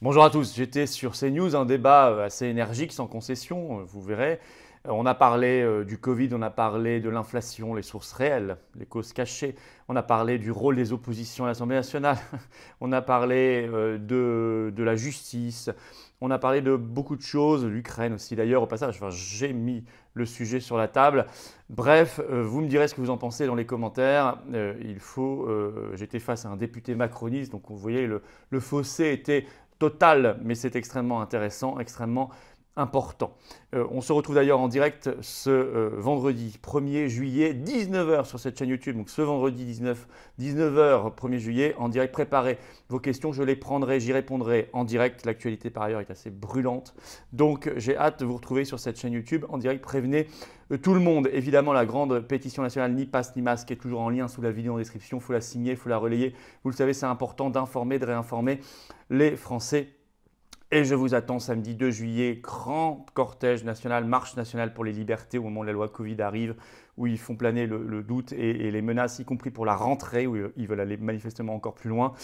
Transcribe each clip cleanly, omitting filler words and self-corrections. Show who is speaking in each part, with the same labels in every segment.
Speaker 1: Bonjour à tous, j'étais sur CNews, un débat assez énergique, sans concession, vous verrez. On a parlé du Covid, on a parlé de l'inflation, les sources réelles, les causes cachées. On a parlé du rôle des oppositions à l'Assemblée nationale. On a parlé de la justice. On a parlé de beaucoup de choses, l'Ukraine aussi d'ailleurs au passage. Enfin, j'ai mis le sujet sur la table. Bref, vous me direz ce que vous en pensez dans les commentaires. J'étais face à un député macroniste, donc vous voyez, le fossé était total, mais c'est extrêmement intéressant, extrêmement important. On se retrouve d'ailleurs en direct ce vendredi 1er juillet, 19h sur cette chaîne YouTube. Donc ce vendredi 19h 1er juillet, en direct. Préparez vos questions, je les prendrai, j'y répondrai en direct. L'actualité par ailleurs est assez brûlante. Donc j'ai hâte de vous retrouver sur cette chaîne YouTube en direct. Prévenez tout le monde. Évidemment, la grande pétition nationale Ni passe ni masque est toujours en lien sous la vidéo en description. Il faut la signer, il faut la relayer. Vous le savez, c'est important d'informer, de réinformer les Français. Et je vous attends samedi 2 juillet, grand cortège national, marche nationale pour les libertés au moment où la loi Covid arrive, où ils font planer le doute et les menaces, y compris pour la rentrée, où ils veulent aller manifestement encore plus loin.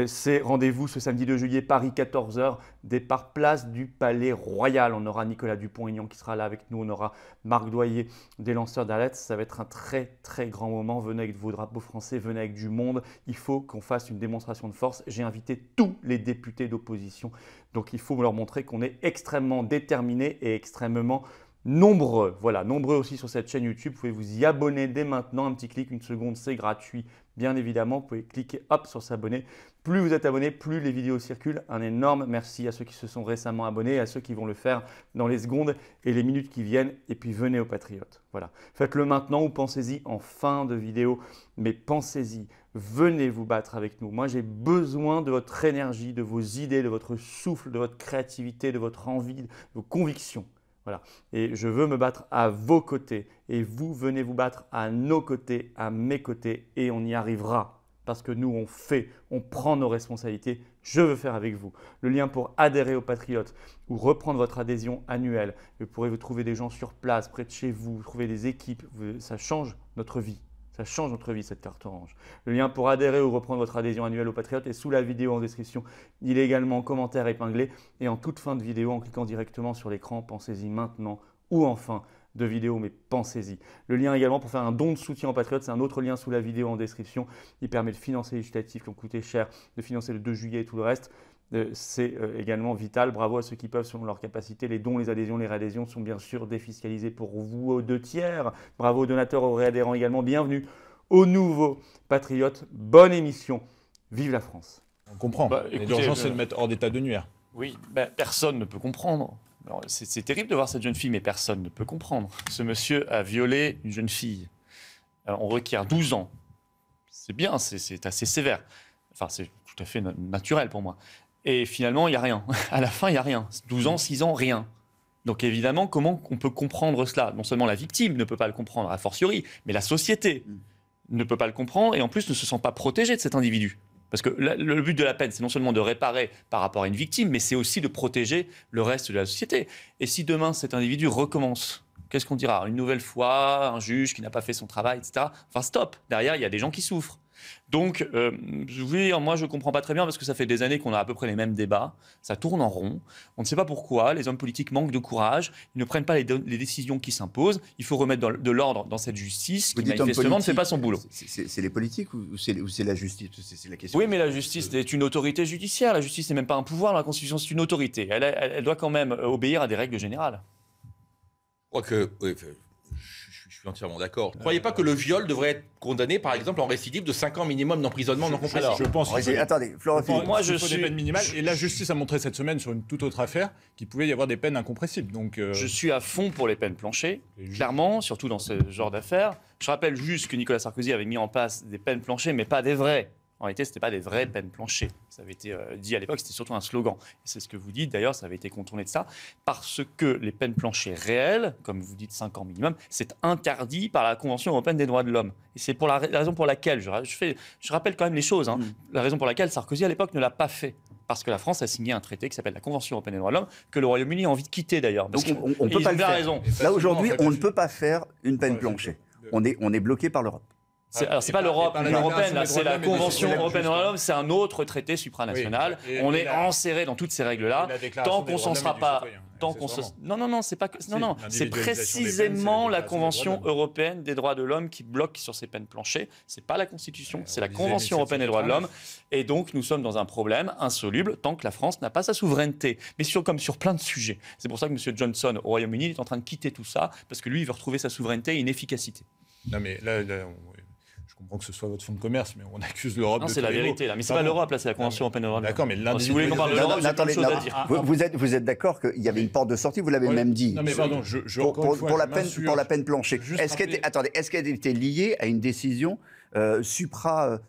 Speaker 1: C'est rendez-vous ce samedi 2 juillet, Paris 14h, départ place du Palais Royal. On aura Nicolas Dupont-Aignan qui sera là avec nous, on aura Marc Doyer des lanceurs d'alerte. Ça va être un très très grand moment. Venez avec vos drapeaux français, venez avec du monde. Il faut qu'on fasse une démonstration de force. J'ai invité tous les députés d'opposition. Donc il faut leur montrer qu'on est extrêmement déterminés et extrêmement nombreux. Voilà, nombreux aussi sur cette chaîne YouTube. Vous pouvez vous y abonner dès maintenant. Un petit clic, une seconde, c'est gratuit. Bien évidemment, vous pouvez cliquer hop sur s'abonner. Plus vous êtes abonné, plus les vidéos circulent. Un énorme merci à ceux qui se sont récemment abonnés, à ceux qui vont le faire dans les secondes et les minutes qui viennent. Et puis venez aux patriotes. Voilà, faites-le maintenant ou pensez-y en fin de vidéo. Mais pensez-y, venez vous battre avec nous. Moi, j'ai besoin de votre énergie, de vos idées, de votre souffle, de votre créativité, de votre envie, de vos convictions. Voilà. Et je veux me battre à vos côtés. Et vous venez vous battre à nos côtés, à mes côtés. Et on y arrivera. Parce que nous, on fait, on prend nos responsabilités. Je veux faire avec vous. Le lien pour adhérer aux Patriotes ou reprendre votre adhésion annuelle. Vous pourrez vous trouver des gens sur place, près de chez vous, trouver des équipes. Ça change notre vie. Ça change notre vie, cette carte orange. Le lien pour adhérer ou reprendre votre adhésion annuelle aux Patriotes est sous la vidéo en description. Il est également en commentaire épinglé. Et en toute fin de vidéo, en cliquant directement sur l'écran, pensez-y maintenant ou en fin de vidéo, mais pensez-y. Le lien également pour faire un don de soutien aux Patriotes, c'est un autre lien sous la vidéo en description. Il permet de financer les législatives qui ont coûté cher, de financer le 2 juillet et tout le reste. C'est également vital. Bravo à ceux qui peuvent selon leur capacité. Les dons, les adhésions, les réadhésions sont bien sûr défiscalisés pour vous aux 2/3. Bravo aux donateurs, aux réadhérents également. Bienvenue aux nouveaux patriotes. Bonne émission. Vive la France.
Speaker 2: On comprend. L'urgence, c'est de mettre hors d'état de nuire.
Speaker 3: Oui, personne ne peut comprendre. C'est terrible de voir cette jeune fille, mais personne ne peut comprendre. Ce monsieur a violé une jeune fille. Alors, on requiert 12 ans. C'est bien, c'est assez sévère. Enfin, c'est tout à fait naturel pour moi. Et finalement, il n'y a rien. À la fin, il n'y a rien. 12 ans, 6 ans, rien. Donc évidemment, comment on peut comprendre cela? Non seulement la victime ne peut pas le comprendre, a fortiori, mais la société ne peut pas le comprendre et en plus ne se sent pas protégée de cet individu. Parce que le but de la peine, c'est non seulement de réparer par rapport à une victime, mais c'est aussi de protéger le reste de la société. Et si demain, cet individu recommence, qu'est-ce qu'on dira? Une nouvelle fois, un juge qui n'a pas fait son travail, etc. Enfin, stop. Derrière, il y a des gens qui souffrent. Donc, oui, moi, je ne comprends pas très bien parce que ça fait des années qu'on a à peu près les mêmes débats. Ça tourne en rond. On ne sait pas pourquoi. Les hommes politiques manquent de courage. Ils ne prennent pas les décisions qui s'imposent. Il faut remettre de l'ordre dans cette justice qui, manifestement, ne fait pas son boulot.
Speaker 4: C'est les politiques ou c'est la justice? C'est la question.
Speaker 3: Oui, mais la justice est une autorité judiciaire. La justice n'est même pas un pouvoir. La Constitution, c'est une autorité. Elle doit quand même obéir à des règles générales.
Speaker 5: Je crois que... Oui, je suis entièrement d'accord. Vous ne croyez pas que le viol devrait être condamné, par exemple, en récidive de 5 ans minimum d'emprisonnement non compressif?
Speaker 2: Je pense
Speaker 4: Attendez, Florent Philippe.
Speaker 2: moi, je suis des peines minimales. Et la justice a montré cette semaine sur une toute autre affaire qu'il pouvait y avoir des peines incompressibles. Donc,
Speaker 3: je suis à fond pour les peines planchées, clairement, surtout dans ce genre d'affaires. Je rappelle juste que Nicolas Sarkozy avait mis en place des peines planchées, mais pas des vraies. En réalité, ce n'était pas des vraies peines planchées. Ça avait été dit à l'époque, c'était surtout un slogan. Et c'est ce que vous dites, d'ailleurs, ça avait été contourné de ça. Parce que les peines planchées réelles, comme vous dites 5 ans minimum, c'est interdit par la Convention européenne des droits de l'homme. Et c'est pour la raison pour laquelle, je rappelle quand même les choses, la raison pour laquelle Sarkozy, à l'époque, ne l'a pas fait. Parce que la France a signé un traité qui s'appelle la Convention européenne des droits de l'homme, que le Royaume-Uni a envie de quitter d'ailleurs.
Speaker 4: Donc on ne peut pas le faire.
Speaker 3: Raison.
Speaker 4: Là, aujourd'hui, on ne peut pas faire une peine planchée. On est bloqué par l'Europe.
Speaker 3: Alors, c'est pas l'Europe,
Speaker 2: par la
Speaker 3: l'Union européenne,
Speaker 2: Déclaration
Speaker 3: là,
Speaker 2: des droits
Speaker 3: c'est la
Speaker 2: de l'homme et des
Speaker 3: Convention
Speaker 2: citoyens,
Speaker 3: européenne des droits de
Speaker 2: justement.
Speaker 3: l'homme, c'est un autre traité supranational.
Speaker 2: Oui.
Speaker 3: On
Speaker 2: Et
Speaker 3: est enserré dans toutes ces règles-là.
Speaker 2: Et la Déclaration
Speaker 3: Tant
Speaker 2: des
Speaker 3: qu'on
Speaker 2: droits
Speaker 3: s'en
Speaker 2: de
Speaker 3: sera
Speaker 2: l'homme et du
Speaker 3: pas.
Speaker 2: citoyen,
Speaker 3: Tant qu'on se...
Speaker 2: accessoirement.
Speaker 3: Non, c'est pas. Non, c'est
Speaker 2: l'individualisation des peines, c'est
Speaker 3: précisément
Speaker 2: la
Speaker 3: la
Speaker 2: Déclaration des
Speaker 3: Convention
Speaker 2: droits de l'homme.
Speaker 3: européenne des droits de l'homme qui bloque sur ces peines planchées. C'est pas la Constitution,
Speaker 2: Ouais,
Speaker 3: c'est
Speaker 2: on
Speaker 3: la
Speaker 2: disait
Speaker 3: Convention européenne des droits de l'homme.
Speaker 2: 1789.
Speaker 3: Et donc, nous sommes dans un problème insoluble tant que la France n'a pas sa souveraineté. Mais comme sur plein de sujets. C'est pour ça que M. Johnson, au Royaume-Uni, est en train de quitter tout ça, parce que lui, il veut retrouver sa souveraineté et une efficacité.
Speaker 2: Non, mais là, je comprends que ce soit votre fonds de commerce, mais on accuse l'Europe de
Speaker 3: Non, c'est
Speaker 2: tous
Speaker 3: la
Speaker 2: les maux.
Speaker 3: vérité, là. Mais c'est
Speaker 2: Pardon.
Speaker 3: pas l'Europe, là, c'est la Convention européenne des droits de l'homme.
Speaker 2: D'accord, mais
Speaker 3: Alors, si vous voulez qu'on parle de l'Europe, j'ai plein de
Speaker 4: Attendez,
Speaker 3: choses à dire.
Speaker 4: vous êtes d'accord qu'il y avait une porte de sortie, vous l'avez
Speaker 2: Ouais.
Speaker 4: même dit.
Speaker 2: Non, mais pardon,
Speaker 4: Pour la peine planchée.
Speaker 2: Juste
Speaker 4: Est-ce qu'elle était liée à une décision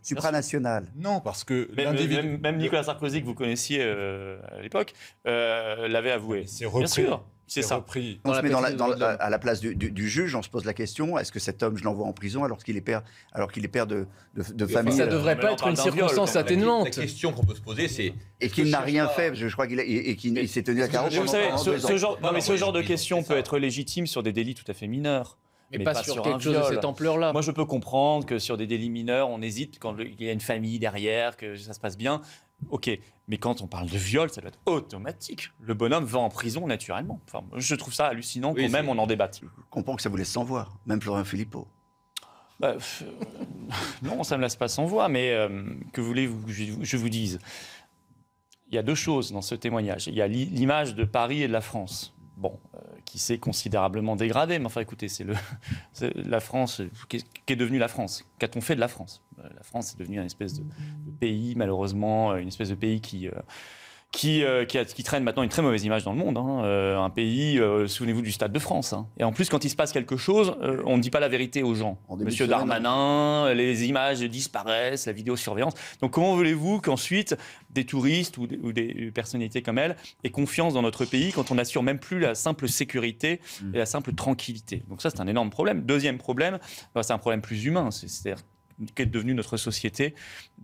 Speaker 4: supranationale?
Speaker 2: Non, parce que
Speaker 3: Même Nicolas Sarkozy, que vous connaissiez à l'époque, l'avait avoué.
Speaker 2: C'est
Speaker 3: Bien
Speaker 2: repris.
Speaker 3: sûr, c'est ça.
Speaker 2: repris.
Speaker 4: On se met
Speaker 6: petite
Speaker 4: à la place du juge, on se pose la question, est-ce que cet homme, je l'envoie en prison alors qu'il est père de famille
Speaker 6: Ça devrait
Speaker 3: Mais
Speaker 6: pas
Speaker 3: on
Speaker 6: être
Speaker 3: parle
Speaker 6: une
Speaker 3: d'un viol,
Speaker 6: circonstance
Speaker 3: quand même.
Speaker 5: La
Speaker 6: atténuante.
Speaker 5: question qu'on peut se poser, c'est...
Speaker 4: et qu'il n'a rien fait, je crois qu'il s'est tenu à carreau
Speaker 3: Mais vous
Speaker 4: pendant
Speaker 3: savez,
Speaker 4: 2 ans.
Speaker 3: ce genre de question
Speaker 5: c'est ça.
Speaker 3: peut être légitime sur des délits tout à fait mineurs.
Speaker 6: Mais pas sur quelque
Speaker 3: un
Speaker 6: chose de
Speaker 3: viol.
Speaker 6: cette ampleur-là.
Speaker 3: Moi, je peux comprendre que sur des délits mineurs, on hésite quand il y a une famille derrière, que ça se passe bien. Ok, mais quand on parle de viol, ça doit être automatique. Le bonhomme va en prison naturellement. Enfin, je trouve ça hallucinant
Speaker 5: Oui,
Speaker 3: quand même
Speaker 5: c'est-
Speaker 3: on en débatte.
Speaker 4: Je comprends que ça vous laisse sans voix, même Florian Philippot.
Speaker 3: Bah, non, ça ne me laisse pas sans voix, mais que voulez-vous que je vous dise? Il y a deux choses dans ce témoignage. Il y a l'image de Paris et de la France. Bon, qui s'est considérablement dégradée, mais enfin écoutez, c'est la France, qu'est devenue la France? Qu'a-t-on fait de la France? La France est devenue une espèce de pays, malheureusement, une espèce de pays qui traîne maintenant une très mauvaise image dans le monde. Un pays, souvenez-vous du Stade de France. Et en plus, quand il se passe quelque chose, on ne dit pas la vérité aux gens.
Speaker 4: En début de
Speaker 3: Monsieur
Speaker 4: semaine,
Speaker 3: Darmanin, les images disparaissent, la vidéosurveillance. Donc comment voulez-vous qu'ensuite des touristes ou des personnalités comme elle aient confiance dans notre pays quand on n'assure même plus la simple sécurité et la simple tranquillité? Donc ça, c'est un énorme problème. Deuxième problème, c'est un problème plus humain. C'est-à-dire qu'est devenue notre société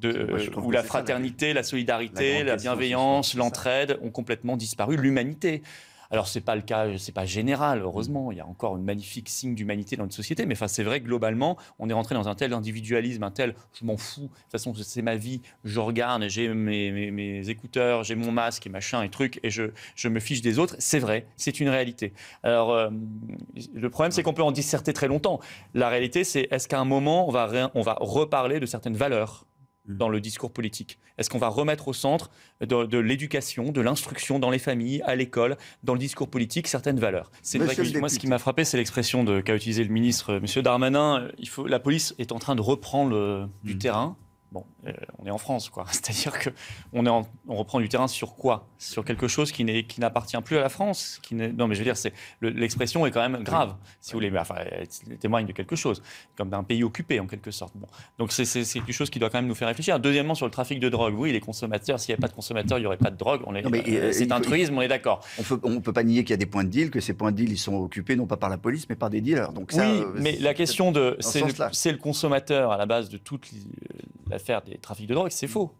Speaker 4: Moi, je trouve
Speaker 3: où
Speaker 4: que
Speaker 3: la
Speaker 4: c'est ça,
Speaker 3: fraternité, la
Speaker 4: la
Speaker 3: solidarité,
Speaker 4: grande
Speaker 3: la
Speaker 4: question,
Speaker 3: bienveillance,
Speaker 4: c'est ça.
Speaker 3: l'entraide ont complètement disparu, l'humanité. Alors c'est pas le cas, c'est pas général, heureusement, il y a encore une magnifique signe d'humanité dans notre société, mais enfin c'est vrai que globalement, on est rentré dans un tel individualisme, un tel je m'en fous, de toute façon c'est ma vie, je regarde, j'ai mes écouteurs, j'ai mon masque et machin et trucs, et je me fiche des autres. C'est vrai, c'est une réalité. Alors le problème c'est qu'on peut en disserter très longtemps. La réalité c'est est-ce qu'à un moment on va reparler de certaines valeurs dans le discours politique? Est-ce qu'on va remettre au centre de l'éducation, de l'instruction dans les familles, à l'école, dans le discours politique, certaines valeurs? C'est vrai
Speaker 4: Monsieur
Speaker 3: que
Speaker 4: le
Speaker 3: moi, ce qui
Speaker 4: député.
Speaker 3: m'a frappé, c'est l'expression qu'a utilisé le ministre M. Darmanin. La police est en train de reprendre du terrain. Bon, on est en France, quoi. C'est-à-dire que on reprend du terrain sur quoi? Sur quelque chose qui n'appartient plus à la France. Non, mais je veux dire, l'expression est quand même grave, si vous voulez. Mais, enfin, elle témoigne de quelque chose, comme d'un pays occupé, en quelque sorte. Bon. Donc, c'est quelque chose qui doit quand même nous faire réfléchir. Deuxièmement, sur le trafic de drogue. Oui, les consommateurs, s'il n'y avait pas de consommateurs, il n'y aurait pas de drogue.
Speaker 4: Non, mais,
Speaker 3: C'est un truisme, on est d'accord.
Speaker 4: On peut pas nier qu'il y a des points de deal, que ces points de deal ils sont occupés non pas par la police mais par des dealers. Donc ça,
Speaker 3: Oui, mais la question de
Speaker 4: dans ce sens-là.
Speaker 3: c'est le consommateur à la base de toute l'affaire des trafics de drogue, c'est faux.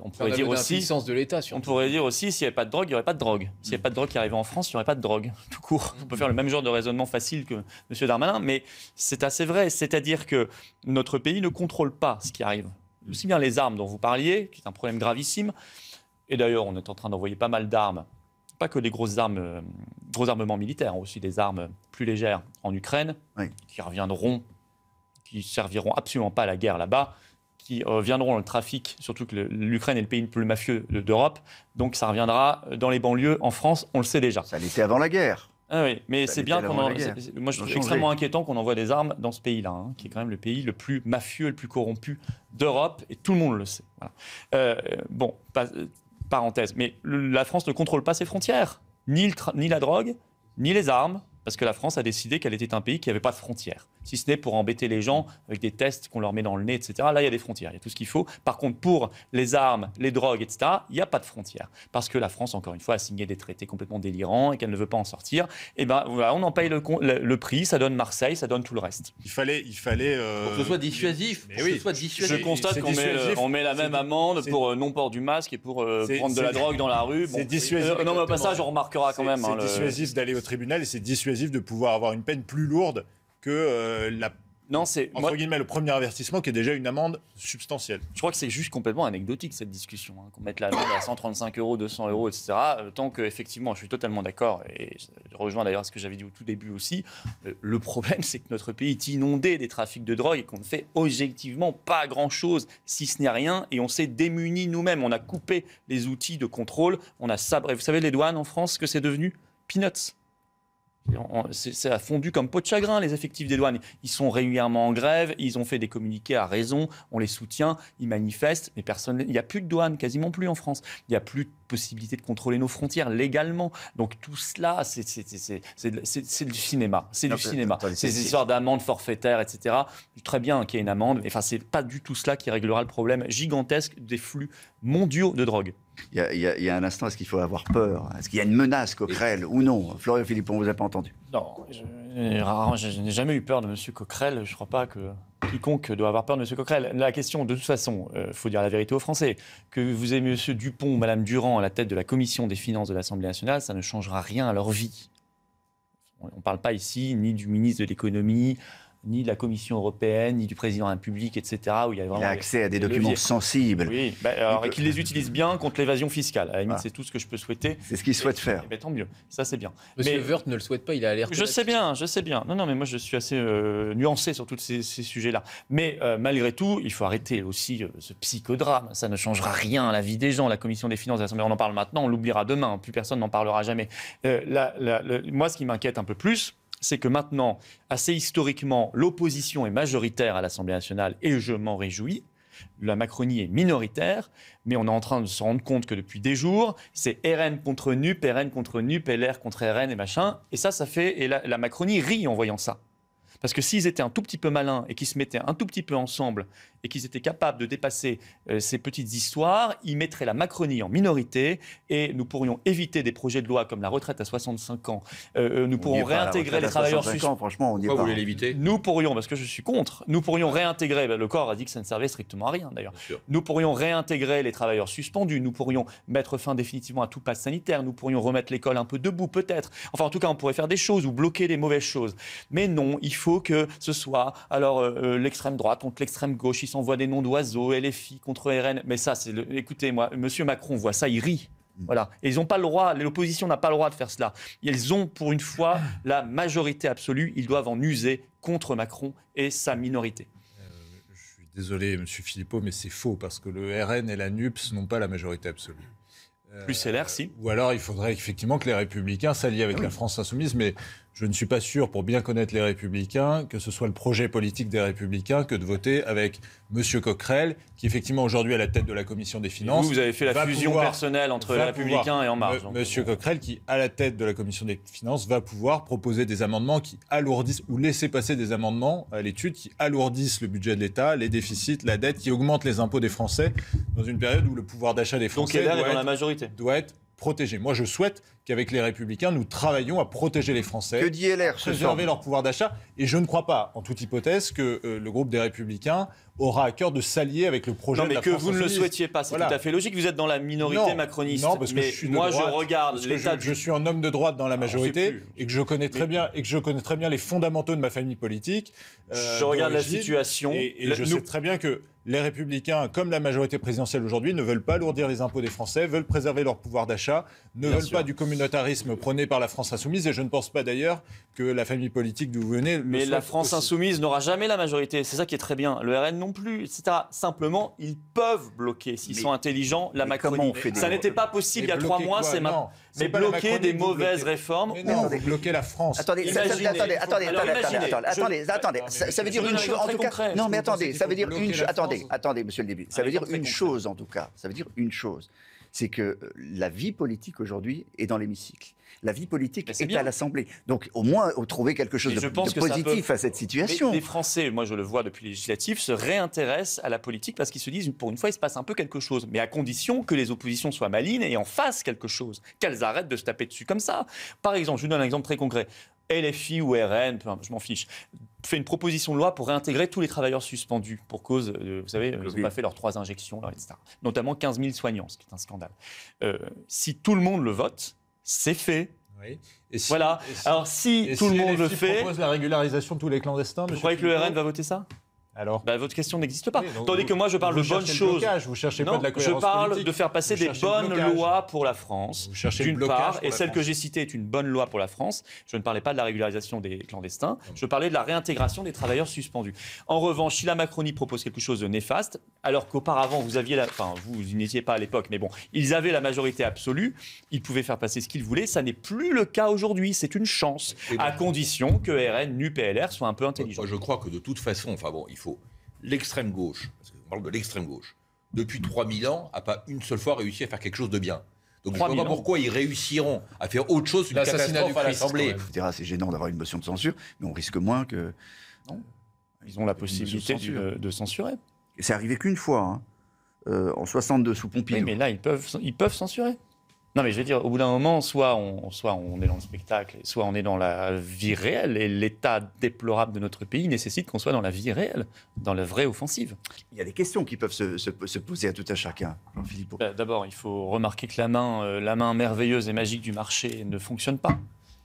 Speaker 3: On pourrait dire aussi,
Speaker 6: l'impuissance de l'État.
Speaker 3: s'il n'y avait pas de drogue, il n'y aurait pas de drogue. S'il n'y avait pas de drogue qui arrivait en France, il n'y aurait pas de drogue, tout court. On peut faire le même genre de raisonnement facile que M. Darmanin, mais c'est assez vrai. C'est-à-dire que notre pays ne contrôle pas ce qui arrive. Aussi bien les armes dont vous parliez, qui est un problème gravissime, et d'ailleurs on est en train d'envoyer pas mal d'armes, pas que des grosses armes, gros armements militaires, aussi des armes plus légères en Ukraine,
Speaker 4: Oui.
Speaker 3: qui serviront absolument pas à la guerre là-bas, qui viendront dans le trafic, surtout que l'Ukraine est le pays le plus mafieux d'Europe, donc ça reviendra dans les banlieues en France, on le sait déjà.
Speaker 4: ça l'était avant la guerre.
Speaker 3: Ah oui, mais
Speaker 4: Ça
Speaker 3: c'est
Speaker 4: l'était
Speaker 3: bien
Speaker 4: avant la guerre.
Speaker 3: moi je trouve
Speaker 4: Ils ont
Speaker 3: extrêmement
Speaker 4: changé.
Speaker 3: inquiétant qu'on envoie des armes dans ce pays-là, qui est quand même le pays le plus mafieux, le plus corrompu d'Europe, et tout le monde le sait. Voilà. Parenthèse, mais la France ne contrôle pas ses frontières, ni la drogue, ni les armes, parce que la France a décidé qu'elle était un pays qui n'avait pas de frontières. Si ce n'est pour embêter les gens avec des tests qu'on leur met dans le nez, etc. Là, il y a des frontières, il y a tout ce qu'il faut. Par contre, pour les armes, les drogues, etc., il n'y a pas de frontières. Parce que la France, encore une fois, a signé des traités complètement délirants et qu'elle ne veut pas en sortir. Et ben voilà, on en paye le prix, ça donne Marseille, ça donne tout le reste.
Speaker 2: Il fallait.
Speaker 5: Pour que ce soit dissuasif.
Speaker 2: Mais
Speaker 5: pour
Speaker 2: oui.
Speaker 5: que ce soit dissuasif.
Speaker 3: Je constate
Speaker 2: c'est
Speaker 3: qu'on
Speaker 2: dissuasif.
Speaker 3: on met la même amende
Speaker 2: c'est-
Speaker 3: pour non-port du masque et pour prendre de la
Speaker 2: c'est-
Speaker 3: drogue dans la rue.
Speaker 2: c'est dissuasif.
Speaker 3: Non, mais au passage, on remarquera quand même.
Speaker 2: C'est
Speaker 3: hein,
Speaker 2: dissuasif d'aller au tribunal et c'est dissuasif de pouvoir avoir une peine plus lourde que la
Speaker 3: Non, c'est
Speaker 2: Entre guillemets, le premier avertissement qui est déjà une amende substantielle.
Speaker 3: Je crois que c'est juste complètement anecdotique cette discussion, hein, qu'on mette la amende à 135 €, 200 €, etc. Tant qu'effectivement, je suis totalement d'accord, et je rejoins d'ailleurs ce que j'avais dit au tout début aussi, le problème c'est que notre pays est inondé des trafics de drogue et qu'on ne fait objectivement pas grand-chose, si ce n'est rien, et on s'est démunis nous-mêmes. On a coupé les outils de contrôle, on a sabré. Vous savez, les douanes en France, ce que c'est devenu ? Peanuts. C'est a fondu comme peau de chagrin, les effectifs des douanes. Ils sont régulièrement en grève, ils ont fait des communiqués à raison, on les soutient, ils manifestent, mais personne. Il n'y a plus de douane, quasiment plus en France. Il n'y a plus de possibilité de contrôler nos frontières légalement. Donc tout cela, c'est du cinéma. C'est du cinéma. C'est des histoires d'amendes forfaitaires, etc. Très bien qu'il y ait une amende, mais enfin, c'est pas du tout cela qui réglera le problème gigantesque des flux mondiaux de drogue.
Speaker 4: Il y a un instant, est-ce qu'il faut avoir peur? Est-ce qu'il y a une menace, Coquerel, ou non? Florian Philippon, on ne vous a pas entendu.
Speaker 3: Non, je n'ai jamais eu peur de M. Coquerel. Je ne crois pas que quiconque doit avoir peur de M. Coquerel. La question, de toute façon, il faut dire la vérité aux Français, que vous ayez M. Dupont ou Mme Durand à la tête de la commission des finances de l'Assemblée nationale, ça ne changera rien à leur vie. On ne parle pas ici ni du ministre de l'économie, ni de la Commission européenne, ni du président de la République, etc. Où il y a vraiment
Speaker 4: accès à des documents sensibles.
Speaker 3: Oui, et qu'ils les utilisent bien contre l'évasion fiscale. À la limite, c'est tout ce que je peux souhaiter.
Speaker 4: C'est ce qu'ils souhaitent faire.
Speaker 3: Tant mieux, ça c'est bien.
Speaker 6: Monsieur Woerth ne le souhaite pas, il a alerté.
Speaker 3: Je sais bien. Non, mais moi je suis assez nuancé sur tous ces sujets-là. Mais malgré tout, il faut arrêter aussi ce psychodrame. Ça ne changera rien à la vie des gens. La Commission des finances de l'Assemblée, on en parle maintenant, on l'oubliera demain. Plus personne n'en parlera jamais. Moi, ce qui m'inquiète un peu plus, c'est que maintenant, assez historiquement, l'opposition est majoritaire à l'Assemblée nationale et je m'en réjouis. La Macronie est minoritaire, mais on est en train de se rendre compte que depuis des jours, c'est RN contre NUP, RN contre NUP, LR contre RN et machin. Et ça fait... Et la Macronie rit en voyant ça. Parce que s'ils étaient un tout petit peu malins et qu'ils se mettaient un tout petit peu ensemble et qu'ils étaient capables de dépasser ces petites histoires, ils mettraient la Macronie en minorité et nous pourrions éviter des projets de loi comme la retraite à 65 ans. Nous pourrons réintégrer les travailleurs suspendus.
Speaker 4: Franchement, on y est pas.
Speaker 5: Pourquoi vous voulez l'éviter?
Speaker 3: Nous pourrions, parce que je suis contre, nous pourrions réintégrer, le corps a dit que ça ne servait strictement à rien d'ailleurs, nous pourrions réintégrer les travailleurs suspendus, nous pourrions mettre fin définitivement à tout pass sanitaire, nous pourrions remettre l'école un peu debout peut-être, enfin en tout cas on pourrait faire des choses ou bloquer les mauvaises choses. Mais non, il faut que ce soit l'extrême droite contre l'extrême gauche, ils s'envoient des noms d'oiseaux, LFI contre RN, mais ça, écoutez, moi, M. Macron voit ça, il rit. Voilà. Et ils n'ont pas le droit, l'opposition n'a pas le droit de faire cela. Ils ont pour une fois la majorité absolue, ils doivent en user contre Macron et sa minorité.
Speaker 2: Je suis désolé, M. Philippot, mais c'est faux, parce que le RN et la NUPS n'ont pas la majorité absolue.
Speaker 3: Plus LR, si.
Speaker 2: Ou alors il faudrait effectivement que les Républicains s'allient avec la France Insoumise, mais je ne suis pas sûr, pour bien connaître les Républicains, que ce soit le projet politique des Républicains que de voter avec M. Coquerel, qui effectivement aujourd'hui est à la tête de la Commission des Finances.
Speaker 3: Vous avez fait la fusion personnelle entre les Républicains et En Marche.
Speaker 2: M. Coquerel, qui à la tête de la Commission des Finances, va pouvoir proposer des amendements qui alourdissent, ou laisser passer des amendements à l'étude qui alourdissent le budget de l'État, les déficits, la dette, qui augmentent les impôts des Français, dans une période où le pouvoir d'achat des Français doit être protégé. Moi, je souhaite qu'avec les Républicains, nous travaillions à protéger les Français,
Speaker 4: que dit LR,
Speaker 2: préserver leur pouvoir d'achat. Et je ne crois pas, en toute hypothèse, que le groupe des Républicains aura à cœur de s'allier avec le projet de la France
Speaker 3: que vous ne le
Speaker 2: Insoumise.
Speaker 3: Souhaitiez pas, c'est tout à fait logique. Vous êtes dans la minorité macroniste.
Speaker 2: Non, parce que
Speaker 3: mais
Speaker 2: je suis de
Speaker 3: moi,
Speaker 2: droite,
Speaker 3: je regarde l'état.
Speaker 2: Je suis un homme de droite dans la majorité et que je connais très bien les fondamentaux de ma famille politique.
Speaker 3: Je regarde la situation
Speaker 2: et je sais très bien que les Républicains, comme la majorité présidentielle aujourd'hui, ne veulent pas alourdir les impôts des Français, veulent préserver leur pouvoir d'achat, ne veulent pas du communautarisme prôné par la France Insoumise. Et je ne pense pas d'ailleurs que la famille politique d'où vous venez.
Speaker 3: Mais la France Insoumise n'aura jamais la majorité. C'est ça qui est très bien. Le RN non plus, etc. Simplement, ils peuvent bloquer, s'ils sont intelligents, la Macronie. Ça n'était pas possible il y a 3 mois, c'est maintenant. Mais bloquer des mauvaises réformes.
Speaker 2: Mais non, bloquer la France.
Speaker 4: Attendez, ça veut dire une chose en tout cas. Non, mais attendez, ça veut dire une chose. Attendez, monsieur le député. Ça veut dire une chose en tout cas. Ça veut dire une chose. C'est que la vie politique aujourd'hui est dans l'hémicycle. La vie politique est à l'Assemblée. Donc au moins trouver quelque chose de positif à cette situation.
Speaker 3: Les Français, moi je le vois depuis les législatives, se réintéressent à la politique parce qu'ils se disent, pour une fois, il se passe un peu quelque chose. Mais à condition que les oppositions soient malines et en fassent quelque chose. Qu'elles arrêtent de se taper dessus comme ça. Par exemple, je vous donne un exemple très concret. LFI ou RN, je m'en fiche, fait une proposition de loi pour réintégrer tous les travailleurs suspendus pour cause, vous savez, ils n'ont pas fait leurs 3 injections, etc. Notamment 15 000 soignants, ce qui est un scandale. Si tout le monde le vote, c'est fait.
Speaker 2: Oui.
Speaker 3: Voilà. Alors si tout le monde le fait...
Speaker 2: propose la régularisation de tous les clandestins,
Speaker 3: vous croyez que le RN va voter ça ?
Speaker 2: Alors,
Speaker 3: votre question n'existe pas.
Speaker 2: Oui,
Speaker 3: Tandis que moi, je parle de bonnes choses.
Speaker 2: Vous cherchez pas de la cohérence
Speaker 3: je parle
Speaker 2: politique.
Speaker 3: de faire passer des bonnes lois pour la France, d'une part, et celle que j'ai citée est une bonne loi pour la France. Je ne parlais pas de la régularisation des clandestins, je parlais de la réintégration des travailleurs suspendus. En revanche, si la Macronie propose quelque chose de néfaste, alors qu'auparavant, vous n'étiez pas à l'époque, mais bon, ils avaient la majorité absolue, ils pouvaient faire passer ce qu'ils voulaient, ça n'est plus le cas aujourd'hui, c'est une chance, à condition que RN, NUP et LR soient un peu intelligents.
Speaker 5: Moi, je crois que de toute façon, il faut... L'extrême gauche, parce qu'on parle de l'extrême gauche, depuis 3000 ans, n'a pas une seule fois réussi à faire quelque chose de bien. Donc je ne vois pas pourquoi ils réussiront à faire autre chose qu'une catastrophe à l'Assemblée.
Speaker 4: C'est gênant d'avoir une motion de censure, mais on risque moins que...
Speaker 3: Non. Ils ont la possibilité de censurer.
Speaker 4: C'est arrivé qu'une fois, en 62, sous Pompidou.
Speaker 3: Oui, mais là, ils peuvent censurer. Non, mais je veux dire, au bout d'un moment, soit on est dans le spectacle, soit on est dans la vie réelle. Et l'état déplorable de notre pays nécessite qu'on soit dans la vie réelle, dans la vraie offensive.
Speaker 4: Il y a des questions qui peuvent se poser à tout un chacun, Jean-Philippe.
Speaker 3: D'abord, il faut remarquer que la main merveilleuse et magique du marché ne fonctionne pas.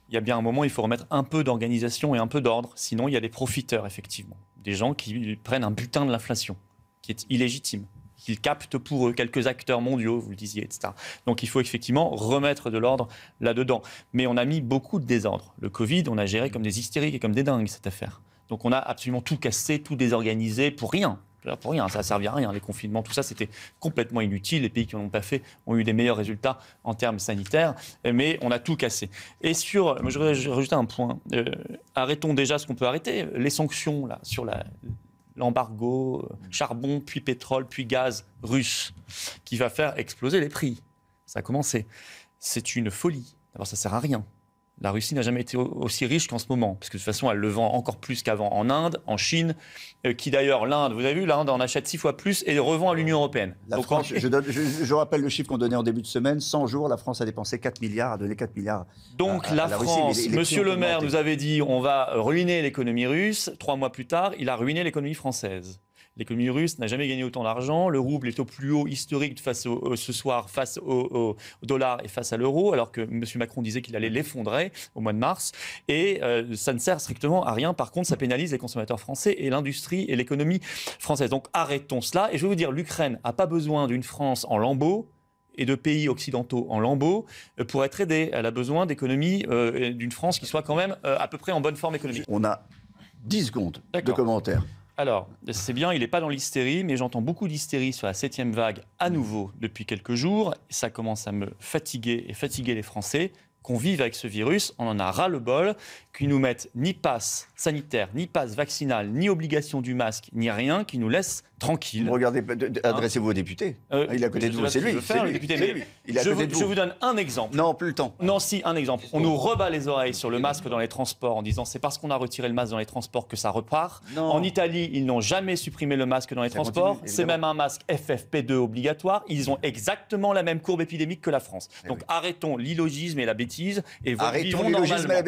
Speaker 3: Il y a bien un moment, il faut remettre un peu d'organisation et un peu d'ordre. Sinon, il y a des profiteurs, effectivement. Des gens qui prennent un butin de l'inflation, qui est illégitime. Qu'ils captent pour eux quelques acteurs mondiaux, vous le disiez, etc. Donc il faut effectivement remettre de l'ordre là-dedans. Mais on a mis beaucoup de désordre. Le Covid, on a géré comme des hystériques et comme des dingues cette affaire. Donc on a absolument tout cassé, tout désorganisé pour rien. Pour rien, ça ne servait à rien. Les confinements, tout ça, c'était complètement inutile. Les pays qui n'en ont pas fait ont eu des meilleurs résultats en termes sanitaires, mais on a tout cassé. Et je voudrais rajouter un point. Arrêtons déjà ce qu'on peut arrêter. Les sanctions là, sur l'embargo, charbon, puis pétrole, puis gaz russe, qui va faire exploser les prix. Ça a commencé. C'est une folie. D'abord, ça ne sert à rien. La Russie n'a jamais été aussi riche qu'en ce moment, parce que de toute façon, elle le vend encore plus qu'avant en Inde, en Chine, qui d'ailleurs, l'Inde, vous avez vu, l'Inde en achète 6 fois plus et revend à l'Union européenne.
Speaker 4: La France, je rappelle le chiffre qu'on donnait en début de semaine, 100 jours, la France a dépensé 4 milliards, a donné 4 milliards.
Speaker 3: Donc
Speaker 4: la
Speaker 3: France,
Speaker 4: Russie,
Speaker 3: monsieur le maire nous avait dit, on va ruiner l'économie russe. 3 mois plus tard, il a ruiné l'économie française. L'économie russe n'a jamais gagné autant d'argent. Le rouble est au plus haut historique ce soir face au dollar et face à l'euro, alors que M. Macron disait qu'il allait l'effondrer au mois de mars. Et ça ne sert strictement à rien. Par contre, ça pénalise les consommateurs français et l'industrie et l'économie française. Donc arrêtons cela. Et je vais vous dire, l'Ukraine n'a pas besoin d'une France en lambeaux et de pays occidentaux en lambeaux pour être aidée. Elle a besoin d'économies d'une France qui soit quand même à peu près en bonne forme économique.
Speaker 4: On a 10 secondes de commentaires.
Speaker 3: Alors, c'est bien, il n'est pas dans l'hystérie, mais j'entends beaucoup d'hystérie sur la 7e vague à nouveau depuis quelques jours. Ça commence à me fatiguer et fatiguer les Français. Qu'on vive avec ce virus, on en a ras-le-bol, qu'ils nous mettent ni passe sanitaire, ni passe vaccinal, ni obligation du masque, ni rien, qui nous laisse tranquilles.
Speaker 4: Regardez, adressez-vous aux députés. Il est à côté de vous, c'est lui.
Speaker 3: Je vous donne un exemple.
Speaker 4: Non, plus le temps.
Speaker 3: Non, si, un exemple. On nous rebat les oreilles sur le masque dans les transports en disant c'est parce qu'on a retiré le masque dans les transports que ça repart.
Speaker 4: Non.
Speaker 3: En Italie, ils n'ont jamais supprimé le masque dans les transports. C'est même un masque FFP2 obligatoire. Ils ont exactement la même courbe épidémique que la France. Donc arrêtons l'illogisme et la bêtise et vivons normalement.